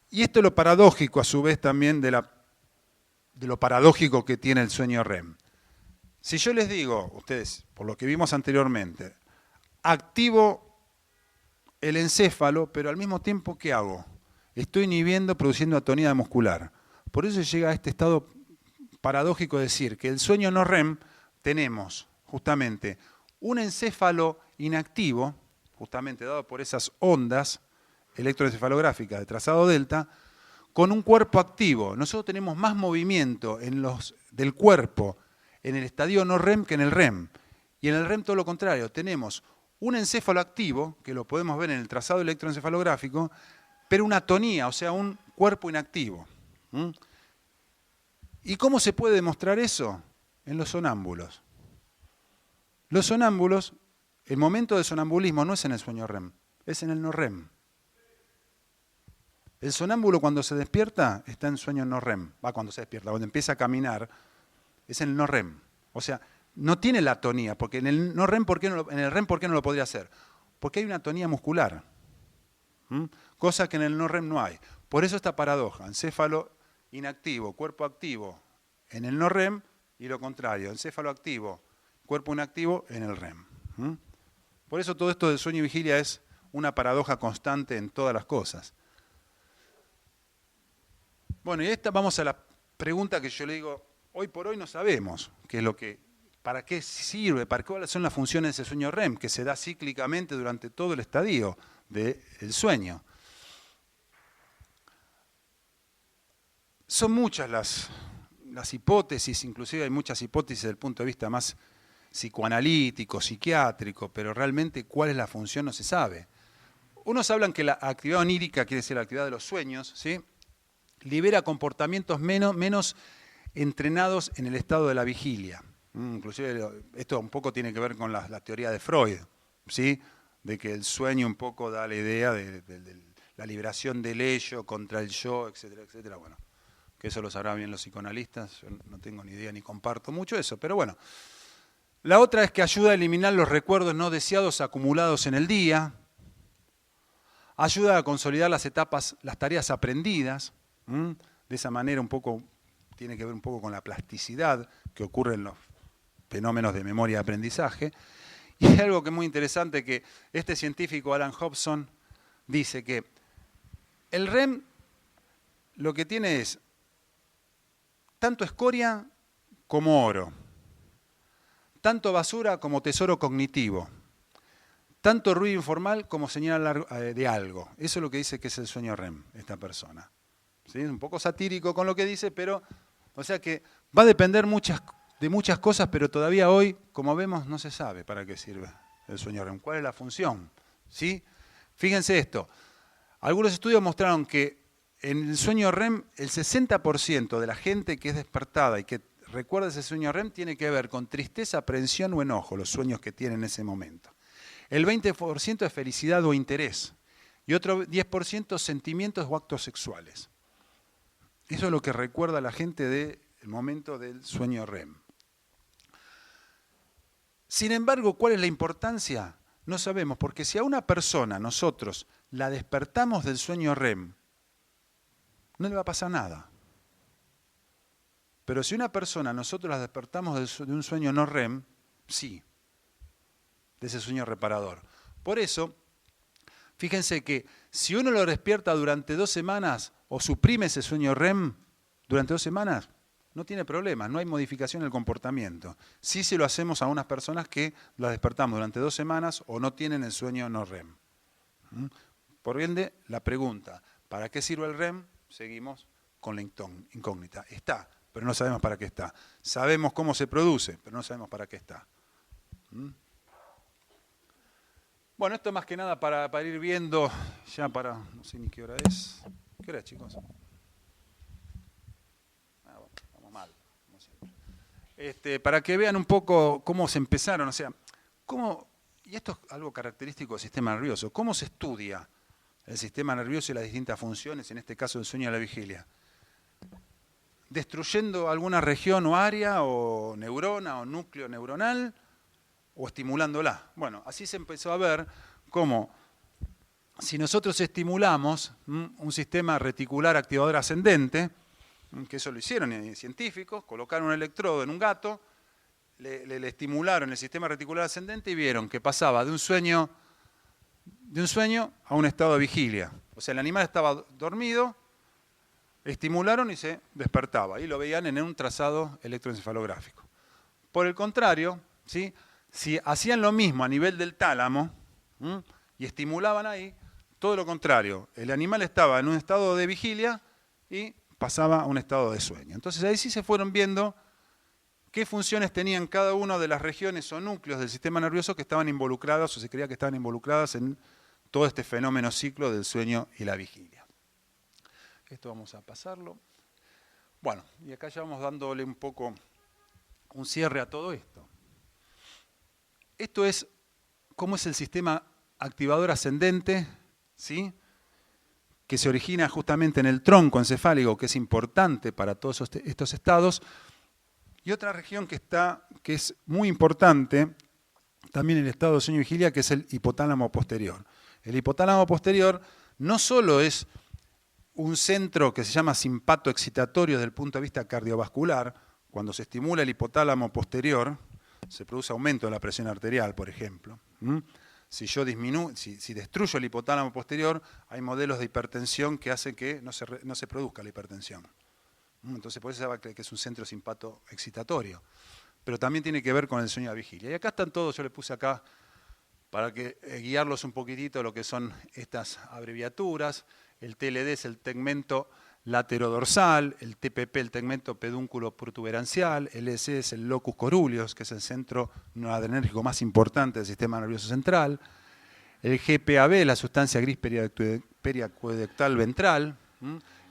[SPEAKER 1] Y esto es lo paradójico, a su vez, también de lo paradójico que tiene el sueño REM. Si yo les digo, ustedes, por lo que vimos anteriormente, activo el encéfalo, pero al mismo tiempo, ¿qué hago? Estoy inhibiendo, produciendo atonía muscular. Por eso llega a este estado paradójico de decir que el sueño no REM tenemos justamente un encéfalo inactivo, justamente dado por esas ondas electroencefalográficas de trazado delta, con un cuerpo activo. Nosotros tenemos más movimiento del cuerpo en el estadio no REM que en el REM. Y en el REM todo lo contrario, tenemos un encéfalo activo, que lo podemos ver en el trazado electroencefalográfico, pero una atonía, o sea, un cuerpo inactivo. ¿Y cómo se puede demostrar eso? En los sonámbulos. Los sonámbulos, el momento de sonambulismo no es en el sueño REM, es en el no REM. El sonámbulo cuando se despierta está en sueño no REM. Cuando se despierta, cuando empieza a caminar, es en el no REM. O sea, no tiene la atonía, porque en el no REM, en el REM, ¿por qué no lo podría hacer? Porque hay una atonía muscular, cosa que en el no REM no hay. Por eso esta paradoja, encéfalo inactivo, cuerpo activo en el no REM, y lo contrario, encéfalo activo, cuerpo inactivo en el REM. Por eso todo esto del sueño y vigilia es una paradoja constante en todas las cosas. Bueno, y vamos a la pregunta que yo le digo, hoy por hoy no sabemos qué es para qué sirve, cuáles son las funciones de ese sueño REM, que se da cíclicamente durante todo el estadio del sueño. Son muchas las hipótesis, inclusive hay muchas hipótesis desde el punto de vista más psicoanalítico, psiquiátrico, pero realmente cuál es la función no se sabe. Unos hablan que la actividad onírica, quiere decir la actividad de los sueños, ¿sí?, libera comportamientos menos entrenados en el estado de la vigilia. Inclusive esto un poco tiene que ver con la teoría de Freud, ¿sí?, de que el sueño un poco da la idea de la liberación del ello contra el yo, etcétera, etcétera. Bueno, que eso lo sabrán bien los psicoanalistas, yo no tengo ni idea ni comparto mucho eso, pero bueno. La otra es que ayuda a eliminar los recuerdos no deseados acumulados en el día. ayuda a consolidar las etapas, las tareas aprendidas. De esa manera un poco, tiene que ver un poco con la plasticidad que ocurre en los fenómenos de memoria y aprendizaje. Y hay algo que es muy interesante, que este científico Alan Hobson dice que el REM lo que tiene es tanto escoria como oro, tanto basura como tesoro cognitivo, tanto ruido informal como señal de algo. Eso es lo que dice que es el sueño REM, esta persona. ¿Sí? Es un poco satírico con lo que dice, pero, o sea que va a depender de muchas cosas, pero todavía hoy, como vemos, no se sabe para qué sirve el sueño REM, cuál es la función. ¿Sí? Fíjense esto, algunos estudios mostraron que en el sueño REM el 60% de la gente que es despertada y que recuerda ese sueño REM tiene que ver con tristeza, aprensión o enojo, los sueños que tiene en ese momento. El 20% es felicidad o interés y otro 10% sentimientos o actos sexuales. Eso es lo que recuerda la gente del momento del sueño REM. Sin embargo, ¿cuál es la importancia? No sabemos, porque si a una persona nosotros la despertamos del sueño REM, no le va a pasar nada. Pero si una persona nosotros la despertamos de un sueño no REM, sí, de ese sueño reparador. Por eso, fíjense que si uno lo despierta durante 2 semanas o suprime ese sueño REM durante 2 semanas, no tiene problema, no hay modificación en el comportamiento. Sí se lo hacemos a unas personas que las despertamos durante 2 semanas o no tienen el sueño no REM. Por ende, la pregunta, ¿para qué sirve el REM? Seguimos con la incógnita. Está, pero no sabemos para qué está. Sabemos cómo se produce, pero no sabemos para qué está. Bueno, esto más que nada para ir viendo, ya para, no sé ni qué hora es. ¿Qué hora es, chicos? Vamos mal, como siempre. Para que vean un poco cómo se empezaron, o sea, y esto es algo característico del sistema nervioso, cómo se estudia el sistema nervioso y las distintas funciones, en este caso el sueño y la vigilia. Destruyendo alguna región o área, o neurona, o núcleo neuronal, o estimulándola. Bueno, así se empezó a ver cómo si nosotros estimulamos un sistema reticular activador ascendente, que eso lo hicieron científicos, colocaron un electrodo en un gato, le estimularon el sistema reticular ascendente y vieron que pasaba de un sueño a un estado de vigilia. O sea, el animal estaba dormido, estimularon y se despertaba. Y lo veían en un trazado electroencefalográfico. Por el contrario, ¿sí? Si hacían lo mismo a nivel del tálamo y estimulaban ahí, todo lo contrario. El animal estaba en un estado de vigilia y pasaba a un estado de sueño. Entonces ahí sí se fueron viendo qué funciones tenían cada una de las regiones o núcleos del sistema nervioso que estaban involucrados o se creía que estaban involucradas en todo este fenómeno ciclo del sueño y la vigilia. Esto vamos a pasarlo. Bueno, y acá ya vamos dándole un poco un cierre a todo esto. Esto es cómo es el sistema activador ascendente, ¿sí? Que se origina justamente en el tronco encefálico, que es importante para todos estos estados. Y otra región que es muy importante, también en el estado de sueño y vigilia, que es el hipotálamo posterior. El hipotálamo posterior no solo es un centro que se llama simpato excitatorio desde el punto de vista cardiovascular. Cuando se estimula el hipotálamo posterior, se produce aumento de la presión arterial, por ejemplo. Si destruyo el hipotálamo posterior, hay modelos de hipertensión que hacen que no se produzca la hipertensión. Entonces, por eso se va a creer que es un centro simpato excitatorio. Pero también tiene que ver con el sueño de vigilia. Y acá están todos, yo le puse acá para guiarlos un poquitito lo que son estas abreviaturas. El TLD es el tegmento laterodorsal, el TPP el tegmento pedúnculo protuberancial, el LSD es el locus coruleus, que es el centro noradrenérgico más importante del sistema nervioso central, el GPAB, la sustancia gris periacueductal ventral,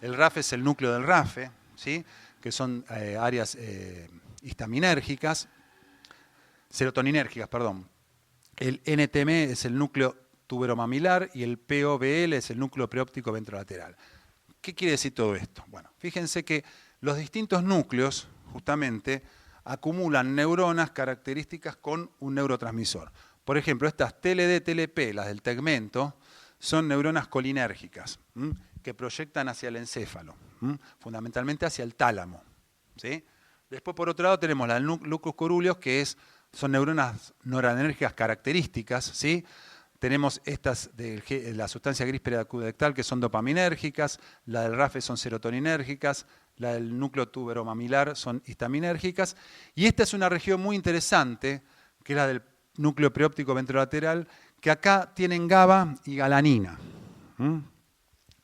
[SPEAKER 1] el RAF es el núcleo del RAFE, ¿sí? Que son áreas histaminérgicas, serotoninérgicas, perdón. El NTM es el núcleo tuberomamilar y el POBL es el núcleo preóptico ventrolateral. ¿Qué quiere decir todo esto? Bueno, fíjense que los distintos núcleos, justamente, acumulan neuronas características con un neurotransmisor. Por ejemplo, estas TLD, TLP, las del tegmento, son neuronas colinérgicas, que proyectan hacia el encéfalo, fundamentalmente hacia el tálamo, ¿sí? Después, por otro lado, tenemos la núcleos coruleos, que son neuronas noradrenérgicas características, ¿sí? Tenemos estas de la sustancia gris periaqueductal, que son dopaminérgicas, la del RAFE son serotoninérgicas, la del núcleo tuberomamilar son histaminérgicas, y esta es una región muy interesante, que es la del núcleo preóptico ventrolateral, que acá tienen GABA y galanina.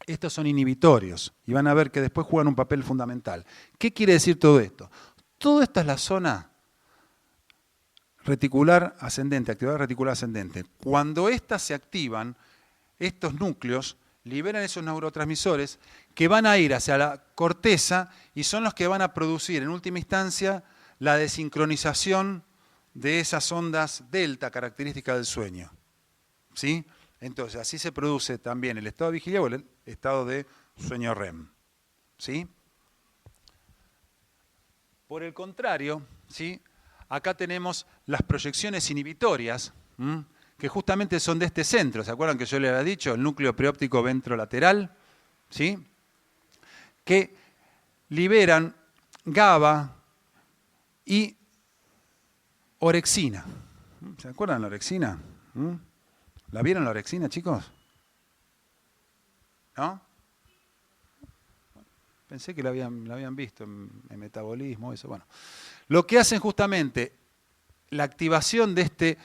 [SPEAKER 1] Estos son inhibitorios, y van a ver que después juegan un papel fundamental. ¿Qué quiere decir todo esto? Todo esto es la zona reticular ascendente, actividad reticular ascendente. Cuando estas se activan, estos núcleos liberan esos neurotransmisores que van a ir hacia la corteza y son los que van a producir en última instancia la desincronización de esas ondas delta características del sueño. ¿Sí? Entonces, así se produce también el estado de vigilia o el estado de sueño REM. ¿Sí? Por el contrario, ¿sí? Acá tenemos las proyecciones inhibitorias, que justamente son de este centro. ¿Se acuerdan que yo les había dicho? El núcleo preóptico ventrolateral, ¿sí? Que liberan GABA y orexina. ¿Se acuerdan de la orexina? ¿La vieron la orexina, chicos? ¿No? Pensé que la habían visto en metabolismo, eso. Bueno, lo que hacen justamente la activación de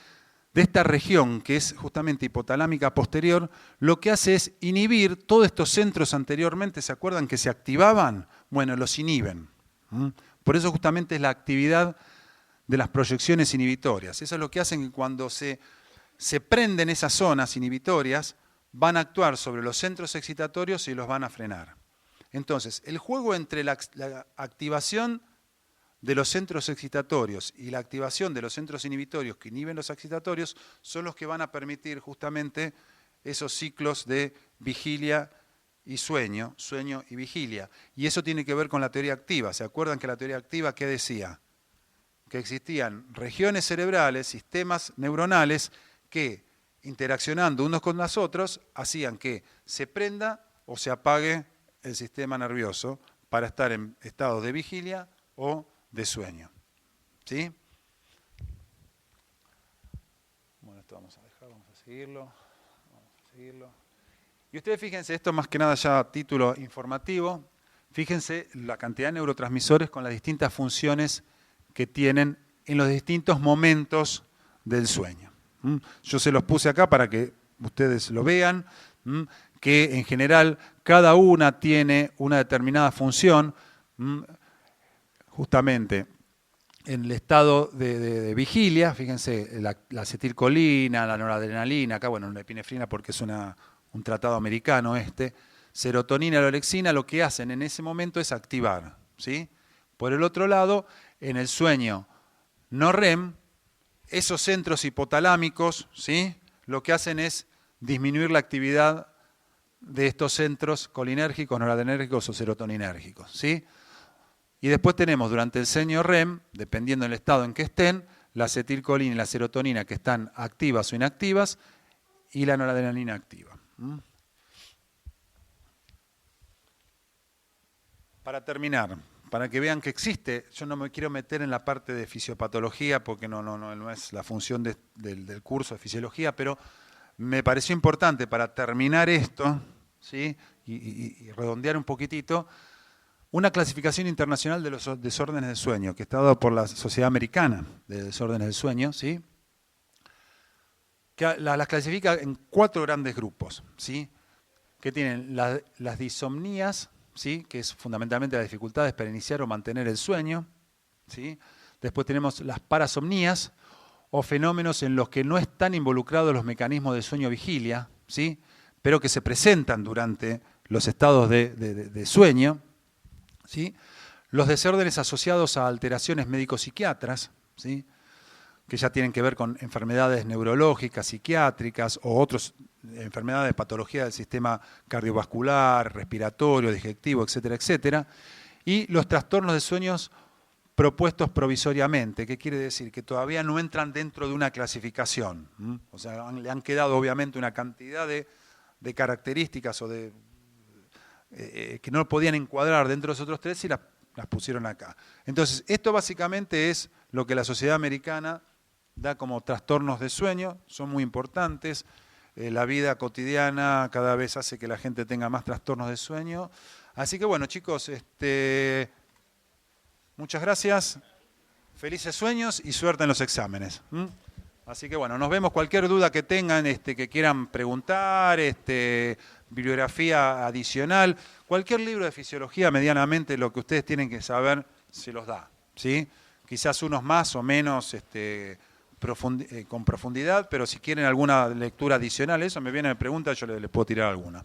[SPEAKER 1] esta región, que es justamente hipotalámica posterior, lo que hace es inhibir todos estos centros anteriormente, ¿se acuerdan que se activaban? Bueno, los inhiben. Por eso justamente es la actividad de las proyecciones inhibitorias. Eso es lo que hacen que cuando se prenden esas zonas inhibitorias, van a actuar sobre los centros excitatorios y los van a frenar. Entonces, el juego entre la activación de los centros excitatorios y la activación de los centros inhibitorios que inhiben los excitatorios son los que van a permitir justamente esos ciclos de vigilia y sueño, sueño y vigilia. Y eso tiene que ver con la teoría activa. ¿Se acuerdan que la teoría activa qué decía? Que existían regiones cerebrales, sistemas neuronales que, interaccionando unos con los otros, hacían que se prenda o se apague el sistema nervioso para estar en estado de vigilia o de sueño. ¿Sí? Bueno, esto vamos a dejar, vamos a seguirlo. Y ustedes fíjense, esto más que nada ya a título informativo, fíjense la cantidad de neurotransmisores con las distintas funciones que tienen en los distintos momentos del sueño. Yo se los puse acá para que ustedes lo vean, que en general cada una tiene una determinada función, justamente en el estado de vigilia, fíjense, la acetilcolina, la noradrenalina, acá bueno, la epinefrina porque es un tratado americano serotonina y la orexina, lo que hacen en ese momento es activar, ¿sí? Por el otro lado, en el sueño no REM, esos centros hipotalámicos, ¿sí? Lo que hacen es disminuir la actividad de estos centros colinérgicos, noradrenérgicos o serotoninérgicos, ¿sí? Y después tenemos durante el sueño REM, dependiendo del estado en que estén, la acetilcolina y la serotonina que están activas o inactivas y la noradrenalina activa. Para terminar, para que vean que existe, yo no me quiero meter en la parte de fisiopatología porque no es la función del curso de fisiología, pero me pareció importante para terminar esto, ¿sí? y redondear un poquitito, una clasificación internacional de los desórdenes del sueño, que está dada por la Sociedad Americana de Desórdenes del Sueño, ¿sí? Que las clasifica en 4 grandes grupos, ¿sí? Que tienen las disomnías, ¿sí? Que es fundamentalmente las dificultades para iniciar o mantener el sueño, ¿sí? Después tenemos las parasomnías, o fenómenos en los que no están involucrados los mecanismos de sueño-vigilia, ¿sí? Pero que se presentan durante los estados de sueño, ¿sí? Los desórdenes asociados a alteraciones médico-psiquiatras, ¿sí? Que ya tienen que ver con enfermedades neurológicas, psiquiátricas o otras enfermedades de patología del sistema cardiovascular, respiratorio, digestivo, etcétera, etcétera. Y los trastornos de sueños propuestos provisoriamente. ¿Qué quiere decir? Que todavía no entran dentro de una clasificación. O sea, le han quedado obviamente una cantidad de de características o de que no podían encuadrar dentro de los otros tres y las pusieron acá. Entonces, esto básicamente es lo que la sociedad americana da como trastornos de sueño, son muy importantes. La vida cotidiana cada vez hace que la gente tenga más trastornos de sueño. Así que bueno, chicos, muchas gracias, felices sueños y suerte en los exámenes. Así que bueno, nos vemos. Cualquier duda que tengan, que quieran preguntar, bibliografía adicional, cualquier libro de fisiología, medianamente lo que ustedes tienen que saber se los da, ¿sí? Quizás unos más o menos con profundidad, pero si quieren alguna lectura adicional, eso me viene de pregunta, yo les puedo tirar alguna.